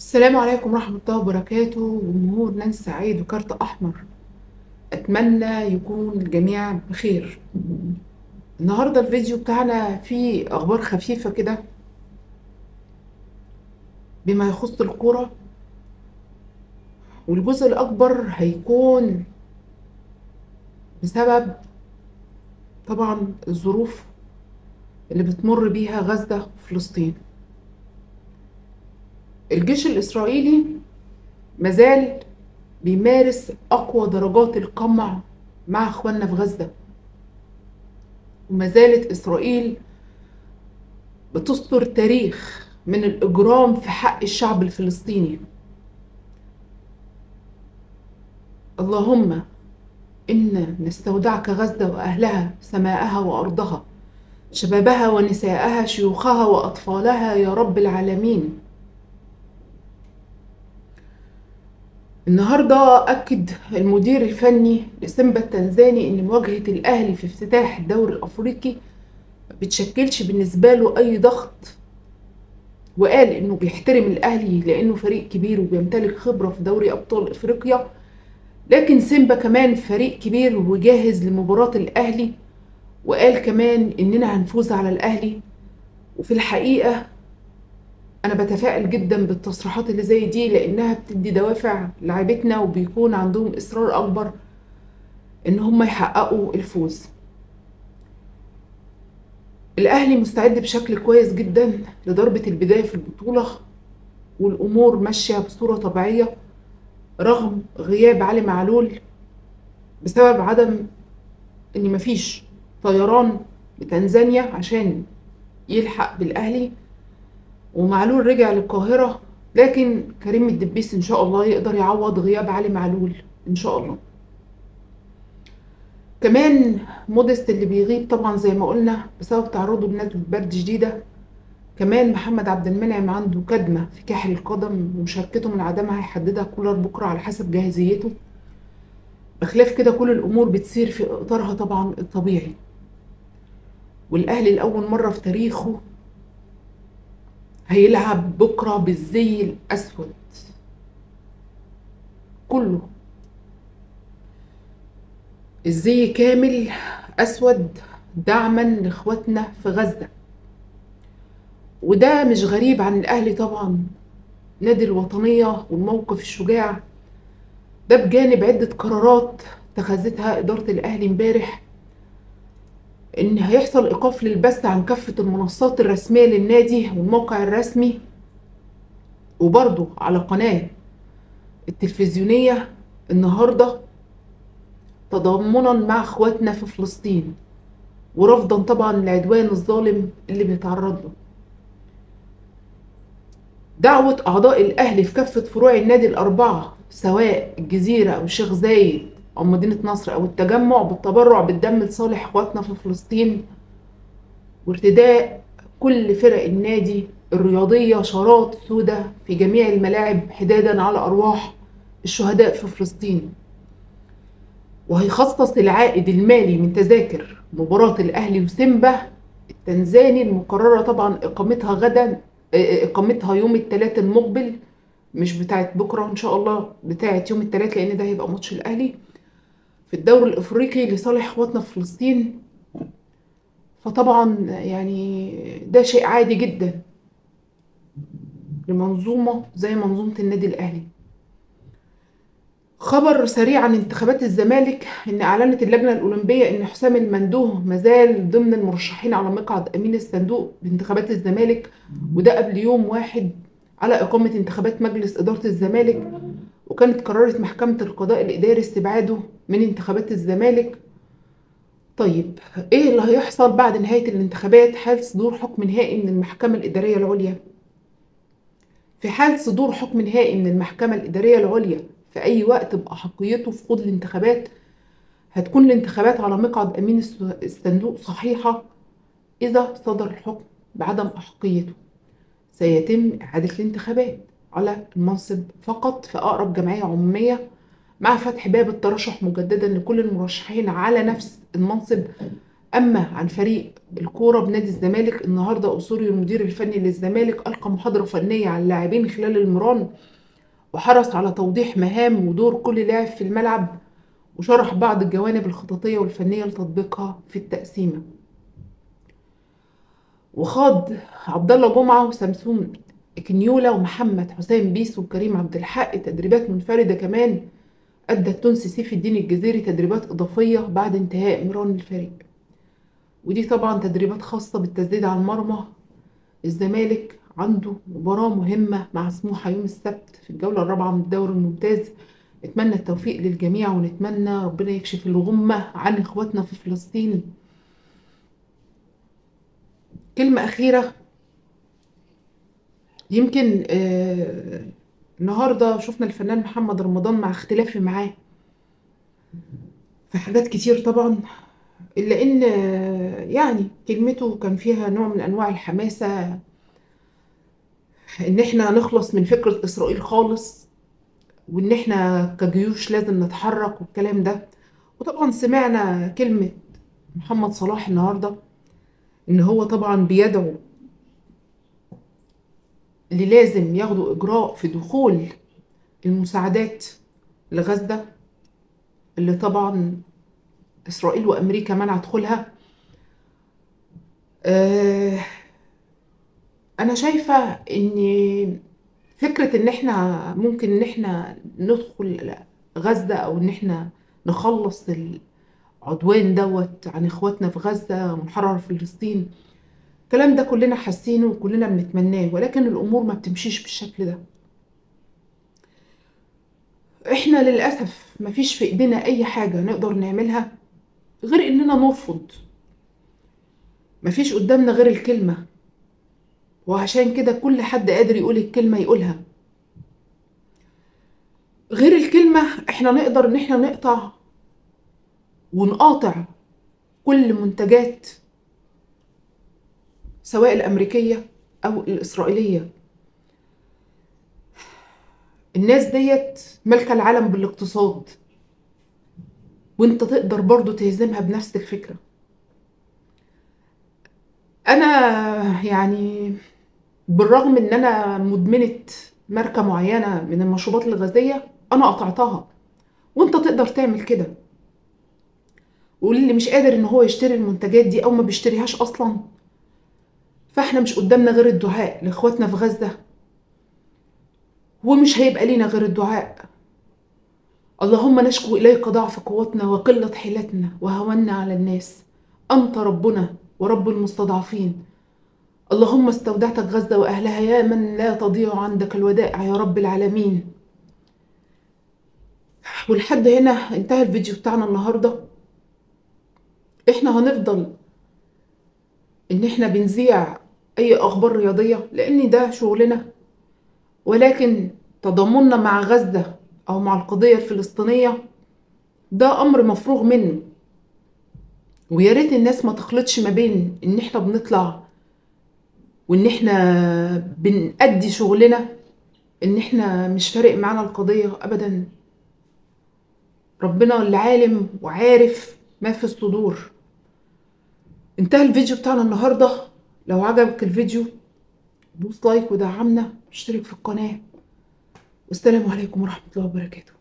السلام عليكم ورحمة الله وبركاته. جمهور نانسي سعيد وكارت أحمر، أتمنى يكون الجميع بخير. النهاردة الفيديو بتاعنا فيه أخبار خفيفة كده بما يخص الكورة، والجزء الأكبر هيكون بسبب طبعا الظروف اللي بتمر بيها غزة وفلسطين. الجيش الإسرائيلي مازال بيمارس أقوى درجات القمع مع إخواننا في غزة، وما زالت إسرائيل بتسطر تاريخ من الإجرام في حق الشعب الفلسطيني. اللهم إنا نستودعك غزة وأهلها، سماءها وأرضها، شبابها ونساءها، شيوخها وأطفالها يا رب العالمين. النهاردة أكد المدير الفني لسيمبا التنزاني إن مواجهة الأهلي في افتتاح الدوري الأفريقي بتشكلش بالنسبة له أي ضغط، وقال إنه بيحترم الأهلي لأنه فريق كبير وبيمتلك خبرة في دوري أبطال إفريقيا، لكن سيمبا كمان فريق كبير وجاهز لمباراة الأهلي، وقال كمان إننا هنفوز على الأهلي. وفي الحقيقة أنا بتفائل جدا بالتصريحات اللي زي دي، لأنها بتدي دوافع لاعبتنا وبيكون عندهم إصرار أكبر إن هم يحققوا الفوز. الأهلي مستعد بشكل كويس جدا لضربة البداية في البطولة، والأمور ماشية بصورة طبيعية رغم غياب علي معلول بسبب عدم إن مفيش طيران لتنزانيا عشان يلحق بالأهلي، ومعلول رجع للقاهرة، لكن كريم الدبيس إن شاء الله يقدر يعوض غياب علي معلول إن شاء الله. كمان موديست اللي بيغيب طبعا زي ما قلنا بسبب تعرضه لنزلة برد شديدة. كمان محمد عبد المنعم عنده كدمة في كاحل القدم، ومشاركته من عدمها هيحددها كولر بكرة على حسب جاهزيته. بخلاف كده كل الأمور بتسير في إطارها طبعا الطبيعي، والأهلي لأول مرة في تاريخه هيلعب بكرة بالزي الأسود كله، الزي كامل أسود دعما لإخواتنا في غزة. وده مش غريب عن الأهلي طبعا، نادي الوطنية والموقف الشجاع ده بجانب عدة قرارات اتخذتها إدارة الأهلي امبارح، إن هيحصل إيقاف للبث عن كافة المنصات الرسمية للنادي والموقع الرسمي، وبرضه على قناة التلفزيونية النهاردة، تضامنا مع اخواتنا في فلسطين ورفضا طبعا العدوان الظالم اللي بيتعرض له. دعوة أعضاء الأهلي في كافة فروع النادي الأربعة سواء الجزيرة أو الشيخ زايد أو مدينة نصر أو التجمع بالتبرع بالدم لصالح اخواتنا في فلسطين، وارتداء كل فرق النادي الرياضية شارات سوداء في جميع الملاعب حدادا على أرواح الشهداء في فلسطين. وهيخصص العائد المالي من تذاكر مباراة الأهلي وسيمبا التنزاني المقررة طبعا إقامتها يوم الثلاث المقبل، مش بتاعت بكرة إن شاء الله، بتاعت يوم الثلاث، لأن ده هيبقى ماتش الأهلي في الدوري الإفريقي لصالح إخواتنا في فلسطين. فطبعا يعني ده شيء عادي جدا لمنظومة زي منظومة النادي الأهلي. خبر سريع عن انتخابات الزمالك، ان اعلنت اللجنه الاولمبيه ان حسام المندوه مازال ضمن المرشحين على مقعد امين الصندوق بانتخابات الزمالك، وده قبل يوم واحد على اقامه انتخابات مجلس اداره الزمالك. وكانت قررت محكمه القضاء الاداري استبعاده من انتخابات الزمالك. طيب ايه اللي هيحصل بعد نهايه الانتخابات حال صدور حكم نهائي من المحكمه الاداريه العليا؟ في حال صدور حكم نهائي من المحكمه الاداريه العليا في أي وقت بأحقيته في خوض الانتخابات، هتكون الانتخابات على مقعد أمين الصندوق صحيحة. إذا صدر الحكم بعدم أحقيته سيتم إعادة الانتخابات على المنصب فقط في أقرب جمعية عمومية، مع فتح باب الترشح مجددا لكل المرشحين على نفس المنصب اما عن فريق الكوره بنادي الزمالك، النهارده اوسوريو المدير الفني للزمالك القى محاضره فنيه على اللاعبين خلال المران، وحرص على توضيح مهام ودور كل لاعب في الملعب، وشرح بعض الجوانب الخططيه والفنيه لتطبيقها في التقسيمه. وخاض عبد الله جمعه وسامسون كنيولا ومحمد حسام بيس وكريم عبد الحق تدريبات منفرده. كمان ادى التونسي سيف الدين الجزيري تدريبات اضافيه بعد انتهاء مران الفريق، ودي طبعا تدريبات خاصه بالتسديد على المرمى. الزمالك عنده مباراه مهمه مع سموحه يوم السبت في الجوله الرابعه من الدوري الممتاز. نتمنى التوفيق للجميع، ونتمنى ربنا يكشف الغمه عن اخواتنا في فلسطين. كلمه اخيره، يمكن النهارده شفنا الفنان محمد رمضان مع اختلافي معاه في حاجات كتير طبعا، الا ان يعني كلمته كان فيها نوع من انواع الحماسه، ان احنا نخلص من فكره اسرائيل خالص، وان احنا كجيوش لازم نتحرك والكلام ده. وطبعا سمعنا كلمه محمد صلاح النهارده، ان هو طبعا بيدعو اللي لازم ياخدوا اجراء في دخول المساعدات لغزه، اللي طبعا اسرائيل وامريكا منع دخولها. انا شايفه ان فكره ان احنا ممكن ان احنا ندخل غزه، او ان احنا نخلص العدوان دوت عن اخواتنا في غزه ونحرر فلسطين، الكلام ده كلنا حاسينه وكلنا بنتمناه، ولكن الامور ما بتمشيش بالشكل ده. احنا للاسف ما فيش في ايدينا اي حاجه نقدر نعملها غير اننا نرفض. ما فيش قدامنا غير الكلمه، وعشان كده كل حد قادر يقول الكلمه يقولها. غير الكلمه احنا نقدر ان احنا نقطع ونقاطع كل منتجات سواء الامريكيه او الاسرائيليه. الناس ديت مالكه العالم بالاقتصاد، وانت تقدر برضو تهزمها بنفس الفكره. انا يعني بالرغم ان انا مدمنه ماركه معينه من المشروبات الغازيه، انا قطعتها، وانت تقدر تعمل كده. واللي مش قادر ان هو يشتري المنتجات دي او ما بيشتريهاش اصلا، فاحنا مش قدامنا غير الدعاء لاخواتنا في غزه، ومش هيبقى لينا غير الدعاء. اللهم نشكو اليك ضعف قوتنا وقله حيلتنا وهونا على الناس، انت ربنا ورب المستضعفين. اللهم استودعتك غزه واهلها يا من لا تضيع عندك الودائع يا رب العالمين. ولحد هنا انتهى الفيديو بتاعنا النهارده. احنا هنفضل ان احنا بنذيع اي اخبار رياضيه لان ده شغلنا، ولكن تضامننا مع غزه او مع القضيه الفلسطينيه ده امر مفروغ منه. ويا ريت الناس ما تخلطش ما بين ان احنا بنطلع وان احنا بنأدي شغلنا، ان احنا مش فارق معانا القضيه ابدا. ربنا اللي عالم وعارف ما في الصدور. انتهى الفيديو بتاعنا النهارده. لو عجبك الفيديو دوس لايك ودعمنا، اشترك في القناه، والسلام عليكم ورحمه الله وبركاته.